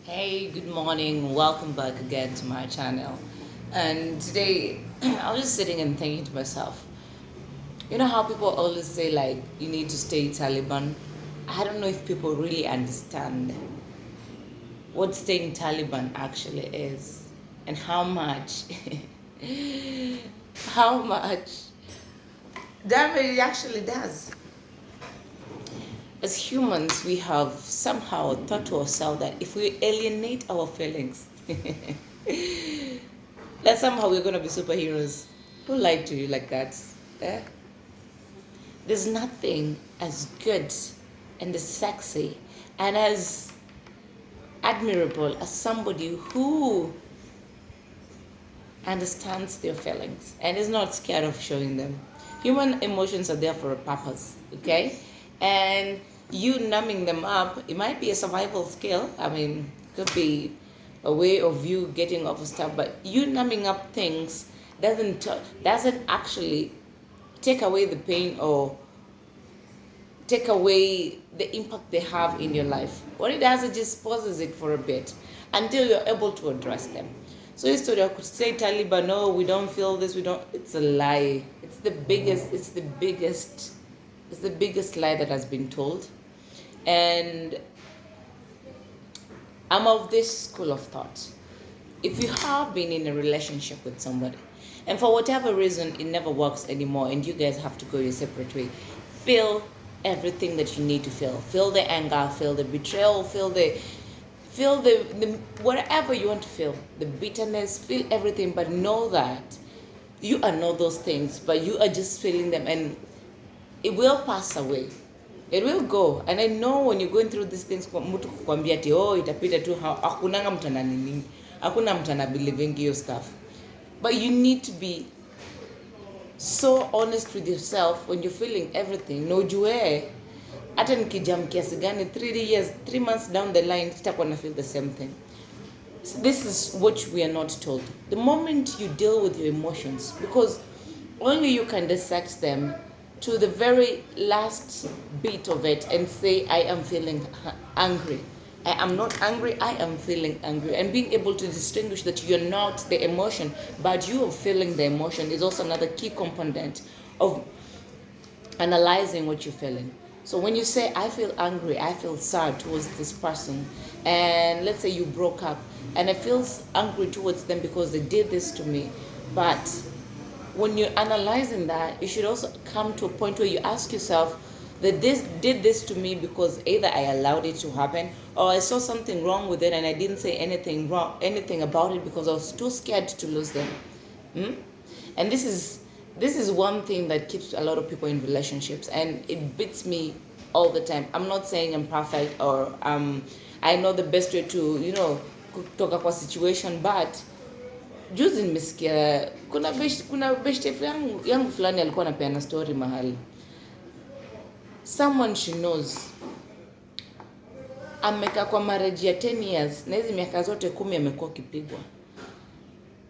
Hey, good morning. Welcome back again to my channel. And today, I was just sitting and thinking to myself, you know how people always say, like, you need to stay Taliban? I don't know if people really understand what staying Taliban actually is and how much, how much damage it actually does. As humans, we have somehow thought to ourselves that if we alienate our feelings, that somehow we're going to be superheroes. Who lied to you like that? Eh? There's nothing as good and as sexy and as admirable as somebody who understands their feelings and is not scared of showing them. Human emotions are there for a purpose, okay? And you numbing them up, it might be a survival skill. I mean, could be a way of you getting off of stuff, but you numbing up things doesn't actually take away the pain or take away the impact they have in your life. What it does, it just pauses it for a bit until you're able to address them. So instead of say Taliban, no, we don't feel this, we don't. It's a lie. It's the biggest lie that has been told. And I'm of this school of thought. If you have been in a relationship with somebody, and for whatever reason it never works anymore, and you guys have to go your separate way, feel everything that you need to feel. Feel the anger, feel the betrayal, feel the whatever you want to feel, the bitterness, feel everything, but know that you are not those things, but you are just feeling them, and it will pass away. It will go. And I know when you're going through these things, mtu kukwambia ati oh itapita tu, hakunanga mtu ananini, hakuna mtu anabelieving hiyo stuff. But you need to be so honest with yourself when you're feeling everything. No ujue hata nikijam kiasi gani 3 months down the line sitakuwa na feel the same thing. So this is what we are not told. The moment you deal with your emotions, because only you can dissect them to the very last bit of it and say, I am feeling angry. I am not angry, I am feeling angry. And being able to distinguish that you're not the emotion, but you are feeling the emotion is also another key component of analyzing what you're feeling. So when you say, I feel angry, I feel sad towards this person, and let's say you broke up, and I feel angry towards them because they did this to me, but when you're analyzing that, you should also come to a point where you ask yourself that this did this to me because either I allowed it to happen or I saw something wrong with it and I didn't say anything about it because I was too scared to lose them. And this is one thing that keeps a lot of people in relationships, and it beats me all the time. I'm not saying I'm perfect or I know the best way to kutoka kwa situation, but juzi nimesikia kuna best yangu fulani alikuwa anapeana story mahali. Someone she knows amekaa kwa marriage ya 10 years na hizi miaka zote 10 amekuwa kipigwa,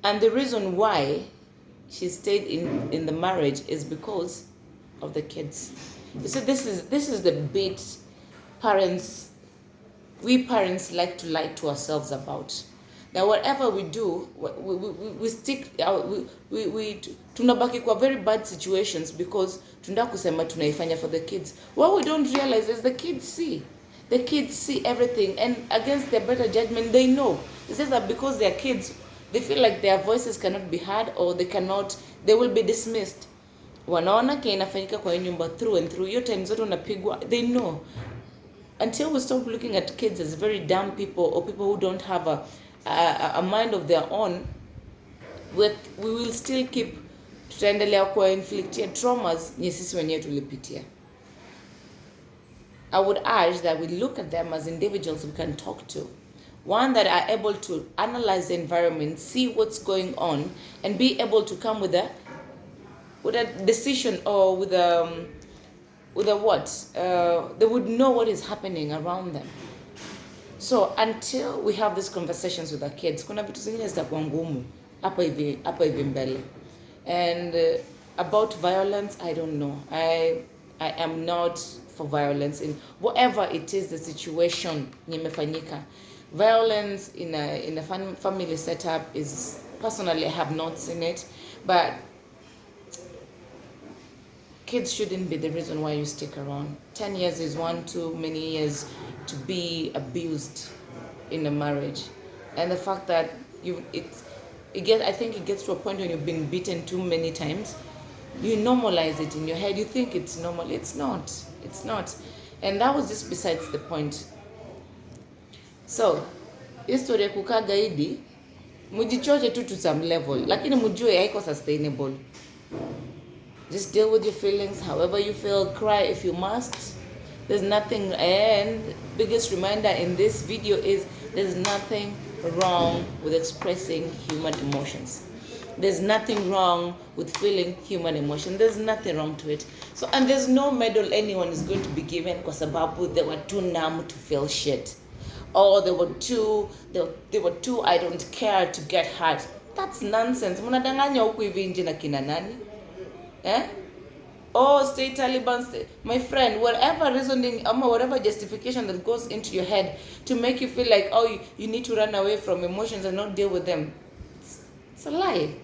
and the reason why she stayed in the marriage is because of the kids. You see, this is the bit we parents like to lie to ourselves about. Now whatever we do, we stick we tunabaki kwa very bad situations because tunataka kusema tunaifanya for the kids. What we don't realize is the kids see everything, and against their better judgment they know. It's just that because they're kids, they feel like their voices cannot be heard or they will be dismissed. Wanaona kile inafanyika kwa nyumba through and through. Your time zote unapigwa, they know. Until we stop looking at kids as very dumb people or people who don't have a mind of their own, we will still keep tutaendelea kwa inflicted traumas nye sisi wenyewe tulipitia. I would urge that we look at them as individuals we can talk to. One that are able to analyze the environment, see what's going on, and be able to come with a decision or with a what? They would know what is happening around them. So until we have these conversations with our kids, kuna vitu zingine zitakuwa ngumu hapa hivi mbele. And about violence, I don't know. I am not for violence in whatever it is the situation nimefanyika. Violence in a family setup is, personally, I have not seen it, but kids shouldn't be the reason why you stick around. 10 years is one too many years to be abused in a marriage. And the fact that I think it gets to a point when you've been beaten too many times, you normalize it in your head. You think it's normal. It's not. It's not. And that was just besides the point. So, history ya kukaa gaidi, mujichoche tu to some level, lakini mujue haiko sustainable. Just deal with your feelings however you feel, cry if you must. There's nothing, and biggest reminder in this video is there's nothing wrong with expressing human emotions. There's nothing wrong with feeling human emotion. There's nothing wrong to it. So, and there's no medal anyone is going to be given kwa sababu they were too numb to feel shit. Or they were too I don't care to get hurt. That's nonsense. Munadanganya huku hivi nje na kina nani? Oh, stay Taliban, stay. My friend, whatever reasoning, whatever justification that goes into your head to make you feel like, oh, you need to run away from emotions and not deal with them, it's a lie.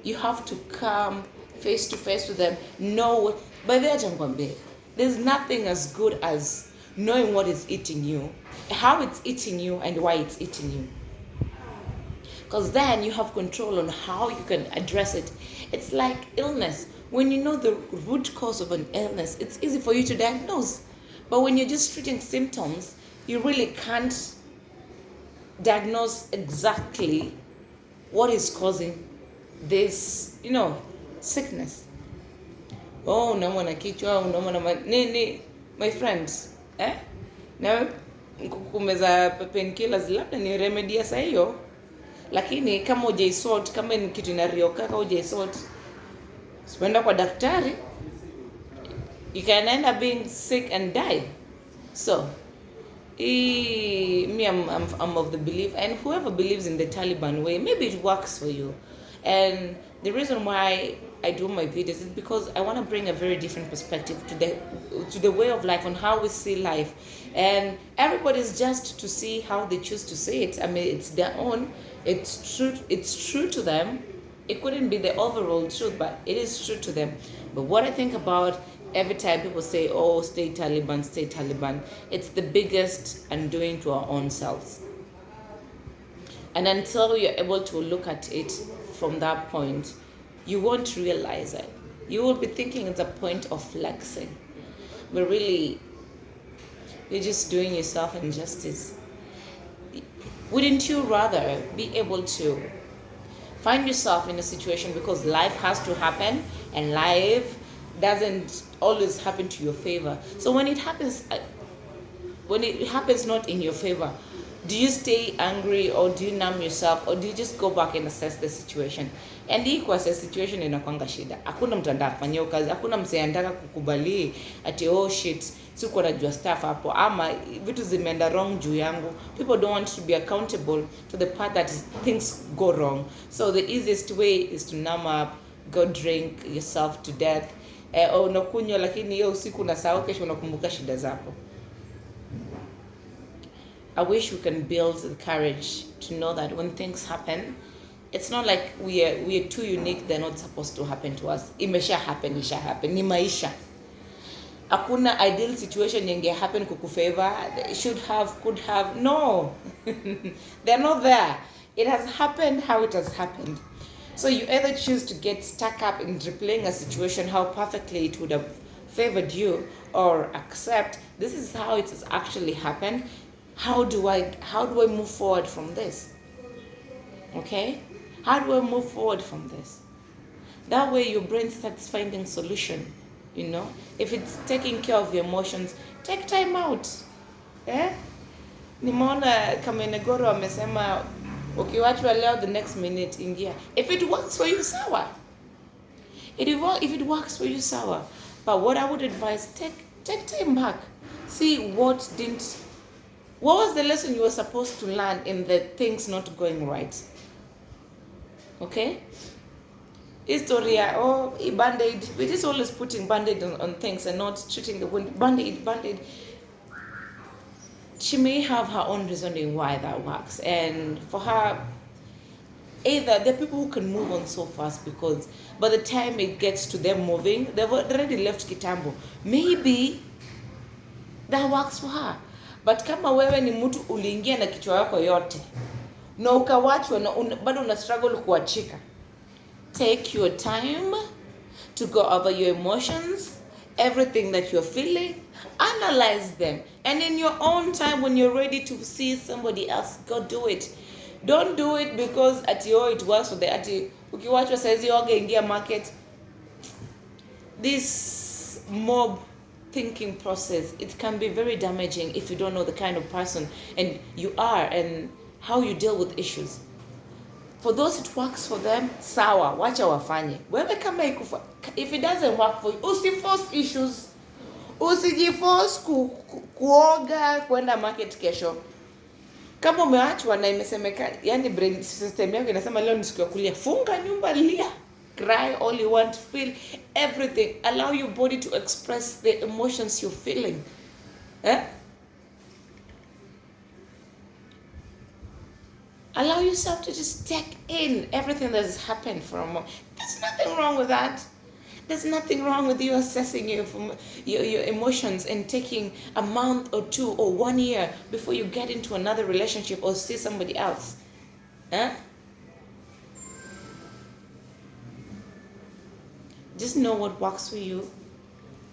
You have to come face to face with them. Know, there's nothing as good as knowing what is eating you, how it's eating you, and why it's eating you. Because then you have control on how you can address it. It's like illness. When you know the root cause of an illness, it's easy for you to diagnose. But when you're just treating symptoms, you really can't diagnose exactly what is causing this, sickness. Oh, naumwa na kichwa, naumwa na nini, my friends, na kumeza painkillers labda ni remedy ya hiyo. Lakini kama hujaisort, kama ni kitu inarioka, kama hujaisort, usipoenda kwa daktari, you can end up being sick and die. So, I'm of the belief, and whoever believes in the Taliban way, maybe it works for you. And the reason why I do my videos is because I want to bring a very different perspective to the way of life, on how we see life. And everybody's just to see how they choose to see it. I mean, it's their own. It's true to them. It couldn't be the overall truth, but it is true to them. But what I think about every time people say, oh, stay Taliban, it's the biggest undoing to our own selves. And until you're able to look at it from that point, you won't realize it. You will be thinking it's a point of flexing. But really, you're just doing yourself injustice. Wouldn't you rather be able to find yourself in a situation, because life has to happen and life doesn't always happen to your favor. So when it happens not in your favor, do you stay angry, or do you numb yourself, or do you just go back and assess the situation? And hii kwa situation inakwanga shida. Hakuna mtu anataka kufanyia kazi, hakuna msee anataka kukubali ati oh shit, siko najua stuff hapo, ama vitu zimeenda wrong juu yangu. People don't want to be accountable to the part that things go wrong. So the easiest way is to numb up, go drink yourself to death. Unakunywa lakini hiyo usiku unasahau, kesho unakumbuka shida zako. I wish we can build the courage to know that when things happen, it's not like we are too unique, they're not supposed to happen to us. Imesha happen, ni maisha. Hakuna ideal situation yenge happen kukufavor, should have, could have, no. They're not there. It has happened how it has happened. So you either choose to get stuck up in replaying a situation, how perfectly it would have favored you, or accept this is how it has actually happened. How do I move forward from this? Okay? How do I move forward from this? That way your brain starts finding solution, If it's taking care of your emotions, take time out. Nimeona kama Negoro amesema ukiwachwa leo the next minute ingia. If it works for you, sawa. If it works for you, sawa. But what I would advise, take time back. See what was the lesson you were supposed to learn in the things not going right? Okay? Historia, band-aid. We're just always putting band-aid on things and not treating the wound. Band-aid. she may have her own reasoning why that works. And for her, either there are people who can move on so fast because by the time it gets to them moving, they've already left kitambo. Maybe that works for her. But kama wewe ni mtu uliingia na kichwa yako yote na ukawachwa na bado una struggle kuachika, take your time to go over your emotions, everything that you're feeling, analyze them, and in your own time, when you're ready to see somebody else, go do it. Don't do it because it works for the ukiwachwa saizi oge ingia market. This mob thinking process, it can be very damaging if you don't know the kind of person and you are and how you deal with issues. For those it works for them, sawa, wacha wafanye. Wewe kama if it doesn't work for you, usiforce issues. Usijiforce kuoga kwenda market kesho. Kama umeachwa na imesemekana, yani brain system yako inasema leo ni siku ya kulia, funga nyumba, lia, cry all you want, feel everything. Allow your body to express the emotions you're feeling. Allow yourself to just take in everything that has happened for a moment. There's nothing wrong with that. There's nothing wrong with you assessing your emotions and taking a month or 2 or 1 year before you get into another relationship or see somebody else. Just know what works for you.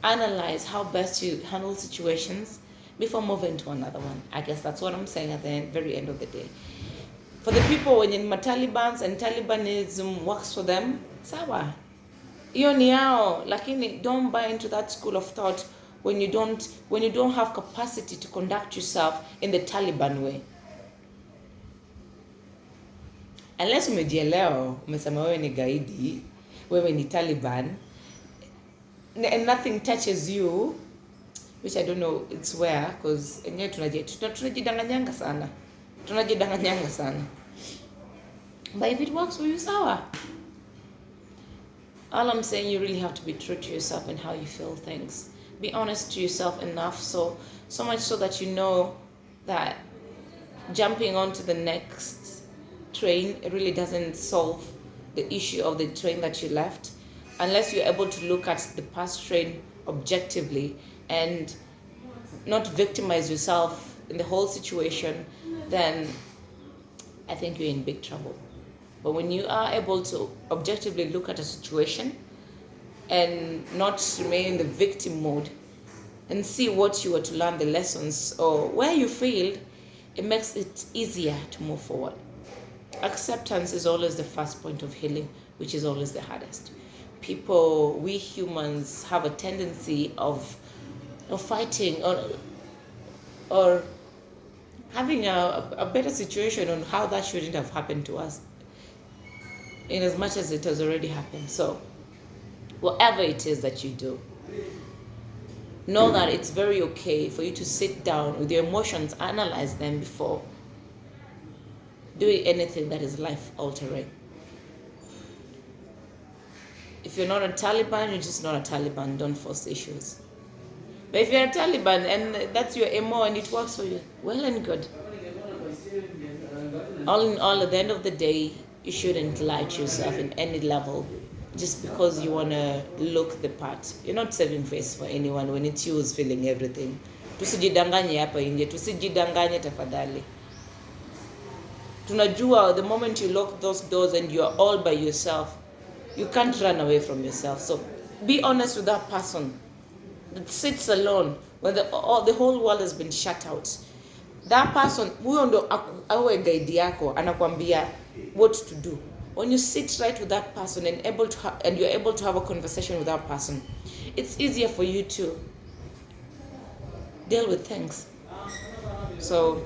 Analyze how best you handle situations before moving to another one. I guess that's what I'm saying at the very end of the day. For the people when in Talibans and Talibanism works for them, sawa. Hiyo ni yao, lakini don't buy into that school of thought when you don't have capacity to conduct yourself in the Taliban way. Unless umejielewa, umesema wewe ni gaidi, wewe ni Taliban, and nothing touches you, which I don't know it's where, because enyewe tunajidanganyanga sana. But if it works for you, sawa. All I'm saying, you really have to be true to yourself and how you feel things. Be honest to yourself enough, so much so that you know that jumping onto the next train, it really doesn't solve the issue of the train that you left, unless you're able to look at the past train objectively and not victimize yourself in the whole situation. Then I think you're in big trouble. But when you are able to objectively look at a situation and not remain in the victim mode and see what you were to learn, the lessons or where you failed, it makes it easier to move forward. Acceptance is always the first point of healing, which is always the hardest. We humans have a tendency of fighting or having a better situation on how that shouldn't have happened to us, in as much as it has already happened. So whatever it is that you do, know that it's very okay for you to sit down with your emotions, analyze them before doing anything that is life altering. If you're not a Taliban, you're just not a Taliban. Don't force issues. But if you're a Taliban and that's your MO and it works for you, well and good. All in all, at the end of the day, you shouldn't lie to yourself in any level just because you want to look the part. You're not saving face for anyone when it's you who's feeling everything. Tusijidanganye hapa nje, tusijidanganye tafadhali. Tunajua the moment you lock those doors and you're all by yourself, you can't run away from yourself. So be honest with that person that sits alone when the whole world has been shut out. That person, huyo ndo awe guide yako, anakuambia what to do. When you sit right with that person and you're able to have a conversation with that person, it's easier for you to deal with things. So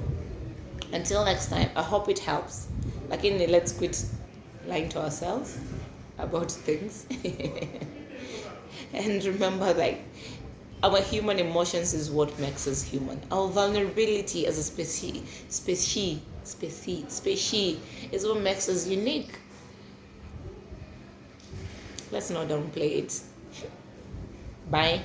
until next time, I hope it helps. Let's quit lying to ourselves about things. And remember, our human emotions is what makes us human. Our vulnerability as a species is what makes us unique. Let's not downplay it. Bye.